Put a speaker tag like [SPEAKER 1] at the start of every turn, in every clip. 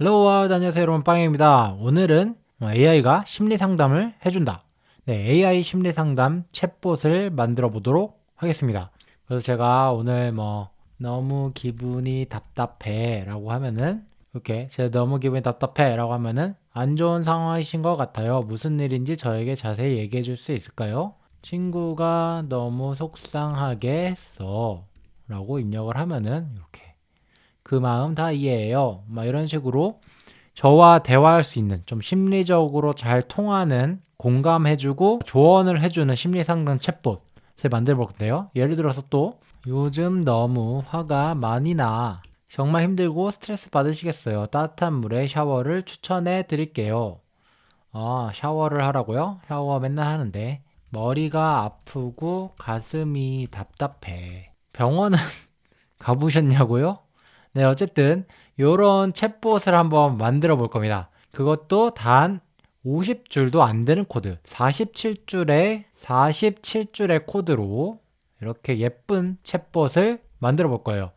[SPEAKER 1] 헬로 월 안녕하세요 여러분, 빵입니다. 오늘은 AI가 심리 상담을 해준다. 네, AI 심리 상담 챗봇을 만들어 보도록 하겠습니다. 그래서 제가 오늘 너무 기분이 답답해 라고 하면은, 이렇게 제가 너무 기분이 답답해 라고 하면은 안 좋은 상황이신 것 같아요. 무슨 일인지 저에게 자세히 얘기해 줄 수 있을까요? 친구가 너무 속상하게 했어 라고 입력을 하면은, 이렇게 그 마음 다 이해해요, 막 이런 식으로 저와 대화할 수 있는, 좀 심리적으로 잘 통하는, 공감해주고 조언을 해주는 심리상담 챗봇을 만들어 볼 건데요. 예를 들어서 또 요즘 너무 화가 많이 나. 정말 힘들고 스트레스 받으시겠어요. 따뜻한 물에 샤워를 추천해 드릴게요. 샤워를 하라고요? 샤워 맨날 하는데. 머리가 아프고 가슴이 답답해. 병원은 가보셨냐고요? 네, 어쨌든 요런 챗봇을 한번 만들어 볼 겁니다. 그것도 단 50줄도 안 되는 코드, 47줄의 코드로 이렇게 예쁜 챗봇을 만들어 볼 거예요.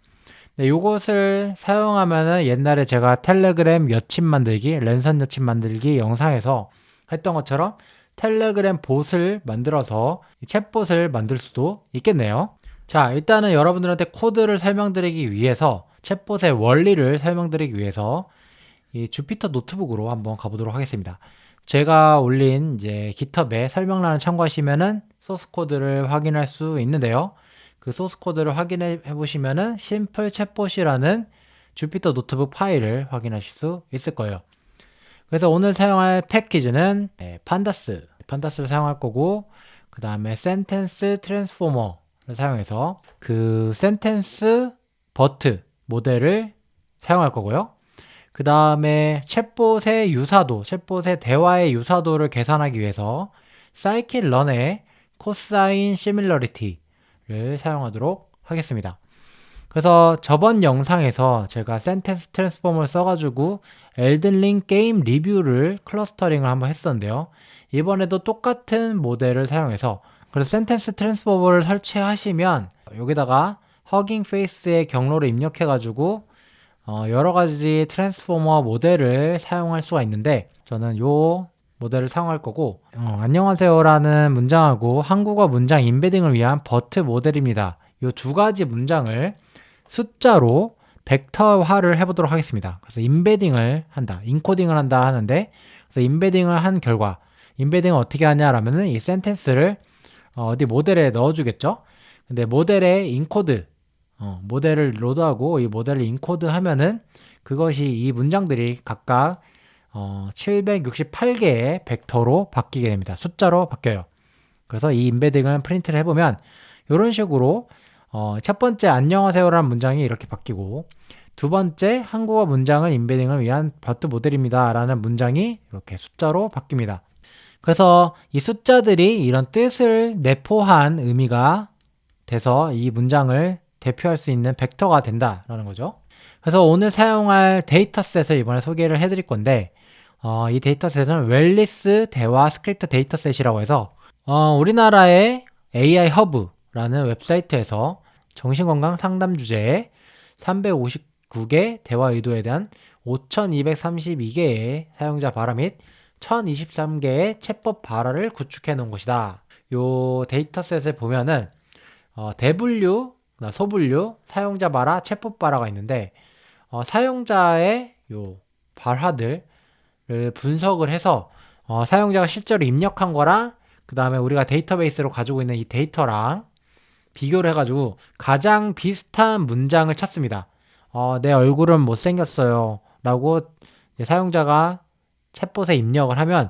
[SPEAKER 1] 네, 요것을 사용하면은 옛날에 제가 텔레그램 여친 만들기, 랜선 여친 만들기 영상에서 했던 것처럼 텔레그램 봇을 만들어서 챗봇을 만들 수도 있겠네요. 자, 일단은 여러분들한테 코드를 설명드리기 위해서, 챗봇의 원리를 설명드리기 위해서 이 주피터 노트북으로 한번 가보도록 하겠습니다. 제가 올린 이제 깃허브에 설명란을 참고하시면은 소스 코드를 확인할 수 있는데요. 그 소스 코드를 확인해 보시면은 심플 챗봇이라는 주피터 노트북 파일을 확인하실 수 있을 거예요. 그래서 오늘 사용할 패키지는 판다스를 사용할 거고, 그 다음에 센텐스 트랜스포머를 사용해서 그 센텐스 버트 모델을 사용할 거고요. 그 다음에 챗봇의 대화의 유사도를 계산하기 위해서 사이킷런의 코사인 시밀러리티를 사용하도록 하겠습니다. 그래서 저번 영상에서 제가 센텐스 트랜스포머를 써가지고 엘든링 게임 리뷰를 클러스터링을 한번 했었는데요. 이번에도 똑같은 모델을 사용해서, 그래서 센텐스 트랜스포머를 설치하시면 여기다가 허깅 페이스의 경로를 입력해가지고 여러 가지 트랜스포머 모델을 사용할 수가 있는데, 저는 요 모델을 사용할 거고, 안녕하세요라는 문장하고 한국어 문장 임베딩을 위한 버트 모델입니다. 요 두 가지 문장을 숫자로 벡터화를 해보도록 하겠습니다. 그래서 임베딩을 한다, 인코딩을 한다 하는데, 그래서 임베딩을 한 결과, 임베딩을 어떻게 하냐라면은 이 센텐스를 어디 모델에 넣어주겠죠. 근데 모델에 인코드, 모델을 로드하고 이 모델을 인코드 하면은 그것이, 이 문장들이 각각 768개의 벡터로 바뀌게 됩니다. 숫자로 바뀌어요. 그래서 이 임베딩을 프린트를 해보면 이런 식으로 첫 번째 안녕하세요라는 문장이 이렇게 바뀌고, 두 번째 한국어 문장은 임베딩을 위한 버트 모델입니다 라는 문장이 이렇게 숫자로 바뀝니다. 그래서 이 숫자들이 이런 뜻을 내포한 의미가 돼서 이 문장을 대표할 수 있는 벡터가 된다라는 거죠. 그래서 오늘 사용할 데이터셋을 이번에 소개를 해드릴 건데, 이 데이터셋은 웰리스 대화 스크립트 데이터셋이라고 해서 우리나라의 AI 허브라는 웹사이트에서 정신건강 상담 주제에 359개 대화 의도에 대한 5232개의 사용자 발화 및 1023개의 챗봇 발화를 구축해 놓은 것이다. 요 데이터셋을 보면은 대분류, 소분류, 사용자 발화, 챗봇 발화가 있는데, 사용자의 요 발화들을 분석을 해서 사용자가 실제로 입력한 거랑, 그 다음에 우리가 데이터베이스로 가지고 있는 이 데이터랑 비교를 해가지고 가장 비슷한 문장을 찾습니다. 내 얼굴은 못생겼어요 라고 사용자가 챗봇에 입력을 하면,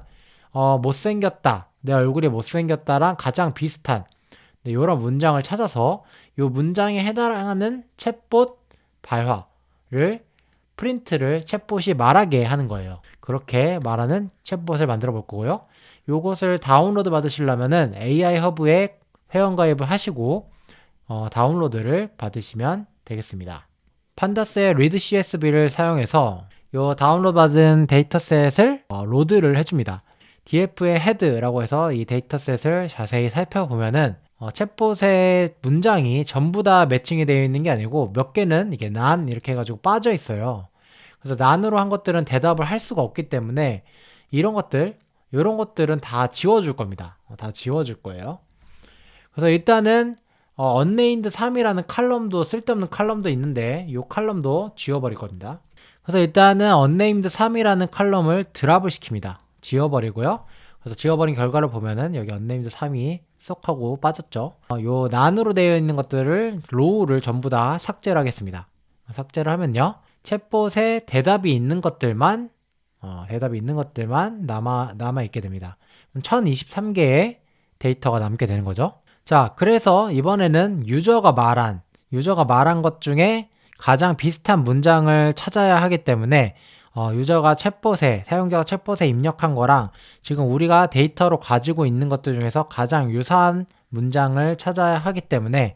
[SPEAKER 1] 못생겼다, 내 얼굴이 못생겼다랑 가장 비슷한 이런 문장을 찾아서 이 문장에 해당하는 챗봇 발화를 프린트를 챗봇이 말하게 하는 거예요. 그렇게 말하는 챗봇을 만들어 볼 거고요. 요것을 다운로드 받으시려면은 AI 허브에 회원가입을 하시고 다운로드를 받으시면 되겠습니다. 판다스의 리드 CSV를 사용해서 요 다운로드 받은 데이터셋을 로드를 해줍니다. df의 head라고 해서 이 데이터셋을 자세히 살펴보면은 챗봇의 문장이 전부 다 매칭이 되어 있는 게 아니고 몇 개는 이게 난 이렇게 해가지고 빠져 있어요. 그래서 난으로 한 것들은 대답을 할 수가 없기 때문에 이런 것들은 다 지워줄 겁니다. 다 지워줄 거예요. 그래서 일단은 unnamed 3이라는 칼럼도 쓸데없는 칼럼도 있는데 이 칼럼도 지워버릴 겁니다. 그래서 일단은 unnamed 3이라는 칼럼을 드랍을 시킵니다. 지워버리고요. 그래서 지워버린 결과를 보면은 여기 unnamed 3이 쏙 하고 빠졌죠. 요 난으로 되어 있는 것들을 low를 전부 다 삭제를 하겠습니다. 삭제를 하면요. 챗봇에 대답이 있는 것들만 남아 있게 됩니다. 1023개의 데이터가 남게 되는 거죠. 자, 그래서 이번에는 유저가 말한 것 중에 가장 비슷한 문장을 찾아야 하기 때문에 사용자가 챗봇에 입력한 거랑 지금 우리가 데이터로 가지고 있는 것들 중에서 가장 유사한 문장을 찾아야 하기 때문에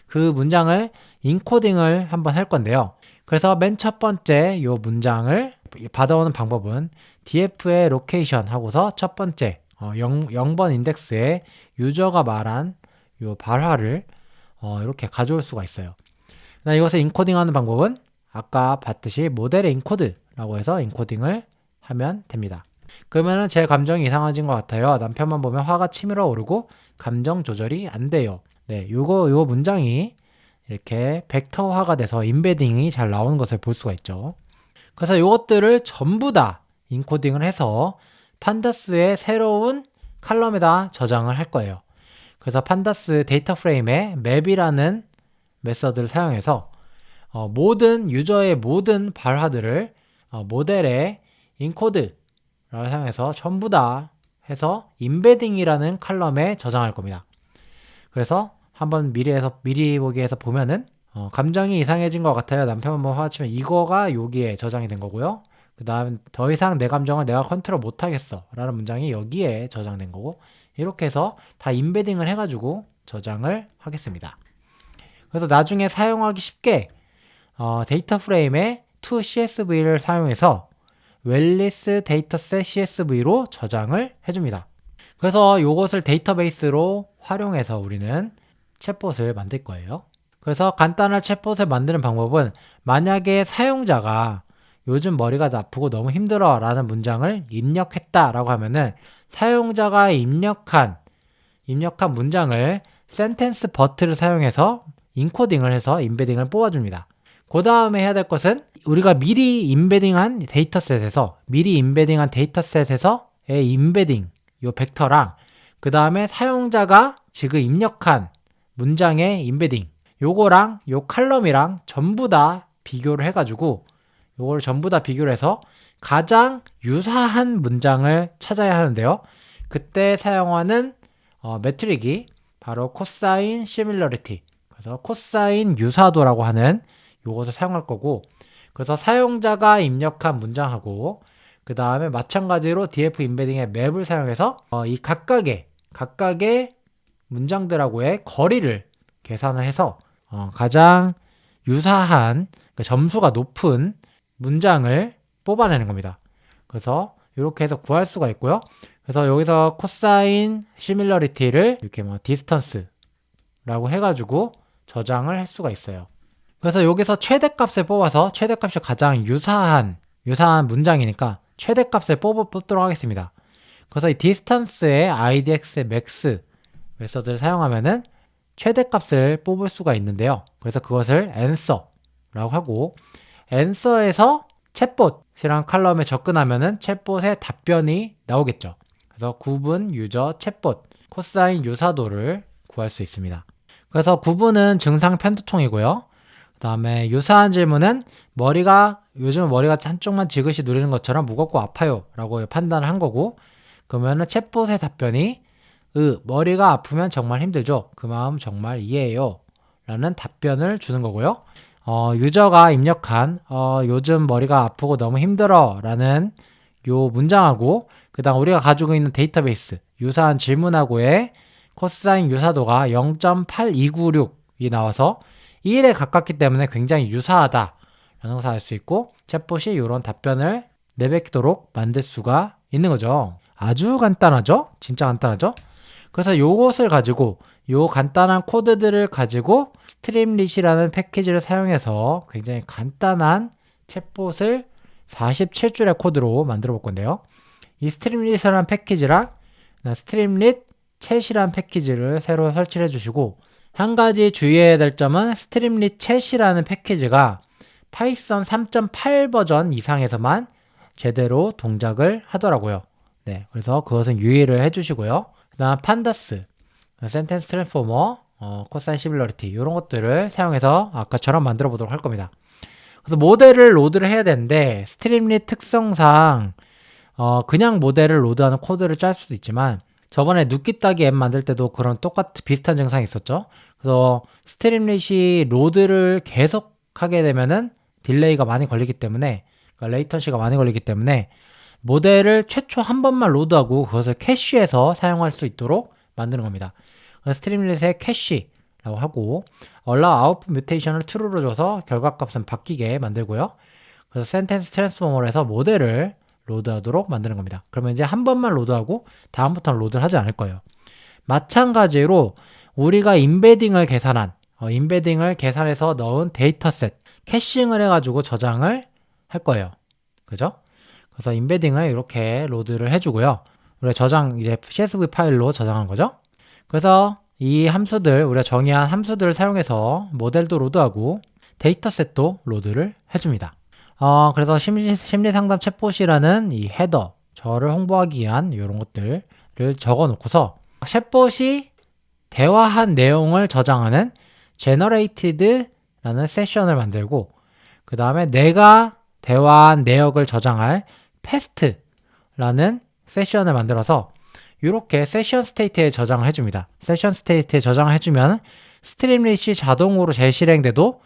[SPEAKER 1] 그 문장을 인코딩을 한번 할 건데요. 그래서 맨 첫 번째 요 문장을 받아오는 방법은 df의 location 하고서 첫 번째 0번 인덱스에 유저가 말한 요 발화를 이렇게 가져올 수가 있어요. 이것을 인코딩하는 방법은 아까 봤듯이 모델의 인코드라고 해서 인코딩을 하면 됩니다. 그러면은 제 감정이 이상해진 것 같아요. 남편만 보면 화가 치밀어 오르고 감정 조절이 안 돼요. 네, 요 문장이 이렇게 벡터화가 돼서 인베딩이 잘 나오는 것을 볼 수가 있죠. 그래서 이것들을 전부 다 인코딩을 해서 판다스의 새로운 칼럼에다 저장을 할 거예요. 그래서 판다스 데이터 프레임에 맵이라는 메서드를 사용해서 모든 유저의 모든 발화들을 모델의 인코드를 사용해서 전부 다 해서 인베딩이라는 칼럼에 저장할 겁니다. 그래서 한번 미리 보기에서 보면은 감정이 이상해진 것 같아요. 남편만 보면 화치면 이거가 여기에 저장이 된 거고요. 그 다음 더 이상 내 감정을 내가 컨트롤 못하겠어 라는 문장이 여기에 저장된 거고, 이렇게 해서 다 인베딩을 해가지고 저장을 하겠습니다. 그래서 나중에 사용하기 쉽게 데이터 프레임에 toCSV를 사용해서 웰리스 데이터셋 CSV로 저장을 해줍니다. 그래서 이것을 데이터베이스로 활용해서 우리는 챗봇을 만들 거예요. 그래서 간단한 챗봇을 만드는 방법은, 만약에 사용자가 요즘 머리가 아프고 너무 힘들어 라는 문장을 입력했다 라고 하면은 사용자가 입력한 문장을 센텐스 버트를 사용해서 인코딩을 해서 인베딩을 뽑아줍니다. 그 다음에 해야 될 것은 우리가 미리 인베딩한 데이터셋에서의 인베딩 요 벡터랑 그 다음에 사용자가 지금 입력한 문장의 인베딩 요거랑 요 칼럼이랑 전부 다 비교를 해가지고 요걸 전부 다 비교를 해서 가장 유사한 문장을 찾아야 하는데요. 그때 사용하는 매트릭이 바로 코사인 시밀러리티, 그래서 코사인 유사도라고 하는 요것을 사용할 거고, 그래서 사용자가 입력한 문장하고 그 다음에 마찬가지로 df 인베딩의 맵을 사용해서 이 각각의 문장들하고의 거리를 계산을 해서 가장 유사한, 그러니까 점수가 높은 문장을 뽑아내는 겁니다. 그래서 이렇게 해서 구할 수가 있고요. 그래서 여기서 코사인 시밀러리티를 이렇게 디스턴스라고 해가지고 저장을 할 수가 있어요. 그래서 여기서 최대값을 뽑아서, 최대값이 가장 유사한 문장이니까 최대값을 뽑도록 하겠습니다. 그래서 이 디스턴스의 idx의 max 메서드를 사용하면은 최대값을 뽑을 수가 있는데요. 그래서 그것을 answer라고 하고, answer에서 챗봇이랑 칼럼에 접근하면은 챗봇의 답변이 나오겠죠. 그래서 구분 유저 챗봇 코사인 유사도를 구할 수 있습니다. 그래서 구분은 증상 편두통이고요. 그 다음에 유사한 질문은 요즘 머리가 한쪽만 지그시 누리는 것처럼 무겁고 아파요 라고 판단을 한 거고, 그러면은 챗봇의 답변이 머리가 아프면 정말 힘들죠. 그 마음 정말 이해해요 라는 답변을 주는 거고요. 유저가 입력한 요즘 머리가 아프고 너무 힘들어 라는 요 문장하고 그 다음 우리가 가지고 있는 데이터베이스 유사한 질문하고의 코사인 유사도가 0.8296이 나와서 1에 가깝기 때문에 굉장히 유사하다 라는 것을 알 수 있고, 챗봇이 이런 답변을 내뱉도록 만들 수가 있는 거죠. 아주 간단하죠? 진짜 간단하죠? 그래서 요것을 가지고, 요 간단한 코드들을 가지고 스트림릿이라는 패키지를 사용해서 굉장히 간단한 챗봇을 47줄의 코드로 만들어 볼 건데요. 이 스트림릿이라는 패키지랑 스트림릿 챗이라는 패키지를 새로 설치를 해주시고, 한 가지 주의해야 될 점은 스트림릿 챗이라는 패키지가 파이썬 3.8 버전 이상에서만 제대로 동작을 하더라고요. 네, 그래서 그것은 유의를 해주시고요. 그 다음 판다스, 센텐스 트랜스포머, 코사인 시뮬러리티 이런 것들을 사용해서 아까처럼 만들어 보도록 할 겁니다. 그래서 모델을 로드를 해야 되는데 스트림릿 특성상 그냥 모델을 로드하는 코드를 짤 수도 있지만, 저번에 누끼 따기 앱 만들 때도 그런 비슷한 증상이 있었죠. 그래서 스트림릿이 로드를 계속 하게 되면은 딜레이가 많이 걸리기 때문에, 그러니까 레이턴시가 많이 걸리기 때문에 모델을 최초 한 번만 로드하고 그것을 캐시해서 사용할 수 있도록 만드는 겁니다. 스트림릿의 캐시라고 하고, allow output mutation을 true로 줘서 결과값은 바뀌게 만들고요. 그래서 센텐스 트랜스포머를 해서 모델을 로드하도록 만드는 겁니다. 그러면 이제 한 번만 로드하고 다음부터는 로드를 하지 않을 거예요. 마찬가지로 우리가 임베딩을 계산해서 넣은 데이터셋 캐싱을 해가지고 저장을 할 거예요. 그죠? 그래서 임베딩을 이렇게 로드를 해주고요. 우리가 이제 CSV 파일로 저장한 거죠. 그래서 이 함수들, 우리가 정의한 함수들을 사용해서 모델도 로드하고 데이터셋도 로드를 해줍니다. 그래서 심리상담 챗봇이라는 이 헤더, 저를 홍보하기 위한 이런 것들을 적어 놓고서 챗봇이 대화한 내용을 저장하는 generated라는 세션을 만들고, 그 다음에 내가 대화한 내역을 저장할 past라는 세션을 만들어서 이렇게 세션 스테이트에 저장을 해줍니다. 세션 스테이트에 저장을 해주면 스트림릿이 자동으로 재실행돼도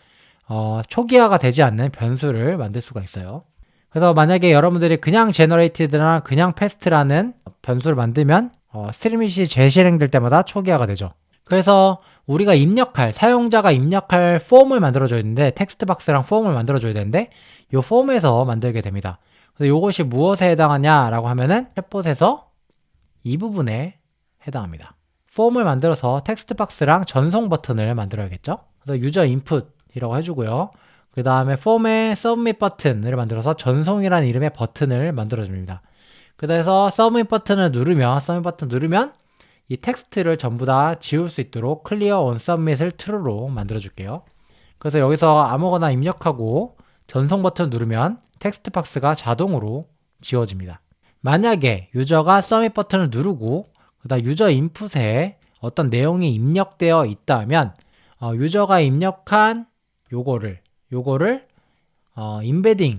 [SPEAKER 1] 초기화가 되지 않는 변수를 만들 수가 있어요. 그래서 만약에 여러분들이 그냥 generated나 그냥 past라는 변수를 만들면 스트림릿이 재실행될 때마다 초기화가 되죠. 그래서 우리가 사용자가 입력할 폼을 만들어줘야 되는데, 텍스트 박스랑 폼을 만들어줘야 되는데 이 폼에서 만들게 됩니다. 그래서 이것이 무엇에 해당하냐라고 하면은 챗봇에서 이 부분에 해당합니다. 폼을 만들어서 텍스트 박스랑 전송 버튼을 만들어야겠죠. 그래서 유저 인풋이라고 해주고요. 그 다음에 폼에 submit 버튼을 만들어서 전송이라는 이름의 버튼을 만들어줍니다. 그래서 submit 버튼 누르면 이 텍스트를 전부 다 지울 수 있도록 clear on submit을 true로 만들어줄게요. 그래서 여기서 아무거나 입력하고 전송 버튼을 누르면 텍스트 박스가 자동으로 지워집니다. 만약에 유저가 submit 버튼을 누르고 그다음 유저 인풋에 어떤 내용이 입력되어 있다면 유저가 입력한 요거를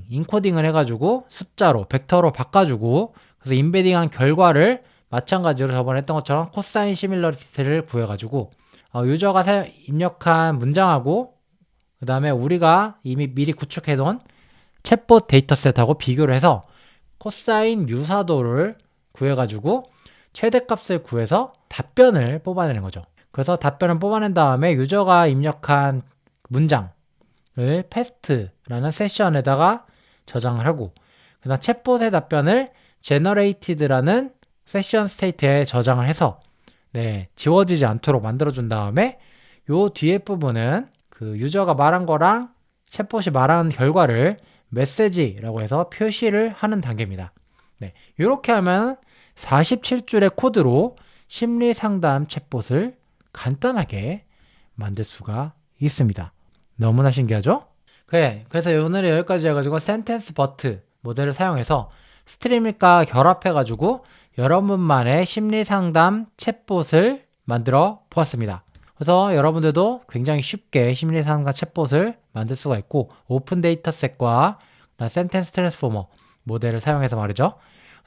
[SPEAKER 1] 인코딩을 해가지고 숫자로 벡터로 바꿔주고, 그래서 인베딩한 결과를 마찬가지로 저번에 했던 것처럼 코사인 시밀러리티를 구해가지고 유저가 입력한 문장하고 그 다음에 우리가 이미 미리 구축해놓은 챗봇 데이터셋하고 비교를 해서 코사인 유사도를 구해가지고 최대값을 구해서 답변을 뽑아내는 거죠. 그래서 답변을 뽑아낸 다음에 유저가 입력한 문장을 패스트라는 세션에다가 저장을 하고, 그 다음 챗봇의 답변을 generated라는 세션 스테이트에 저장을 해서 지워지지 않도록 만들어준 다음에 요 뒤에 부분은 그 유저가 말한 거랑 챗봇이 말한 결과를 메시지라고 해서 표시를 하는 단계입니다. 이렇게 하면 47줄의 코드로 심리 상담 챗봇을 간단하게 만들 수가 있습니다. 너무나 신기하죠? 그래서 오늘은 여기까지 해가지고 센텐스 버트 모델을 사용해서 스트림릿과 결합해가지고 여러분만의 심리상담 챗봇을 만들어 보았습니다. 그래서 여러분들도 굉장히 쉽게 심리상담 챗봇을 만들 수가 있고, 오픈 데이터셋과 센텐스 트랜스포머 모델을 사용해서 말이죠.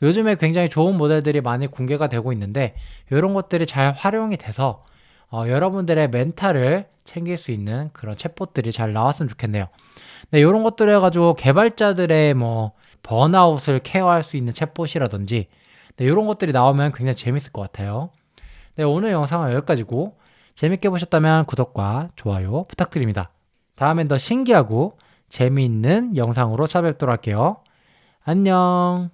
[SPEAKER 1] 요즘에 굉장히 좋은 모델들이 많이 공개가 되고 있는데 이런 것들이 잘 활용이 돼서 여러분들의 멘탈을 챙길 수 있는 그런 챗봇들이 잘 나왔으면 좋겠네요. 이런 것들 해가지고 개발자들의 번아웃을 케어할 수 있는 챗봇이라든지 이런 것들이 나오면 굉장히 재밌을 것 같아요. 오늘 영상은 여기까지고, 재밌게 보셨다면 구독과 좋아요 부탁드립니다. 다음엔 더 신기하고 재미있는 영상으로 찾아뵙도록 할게요. 안녕.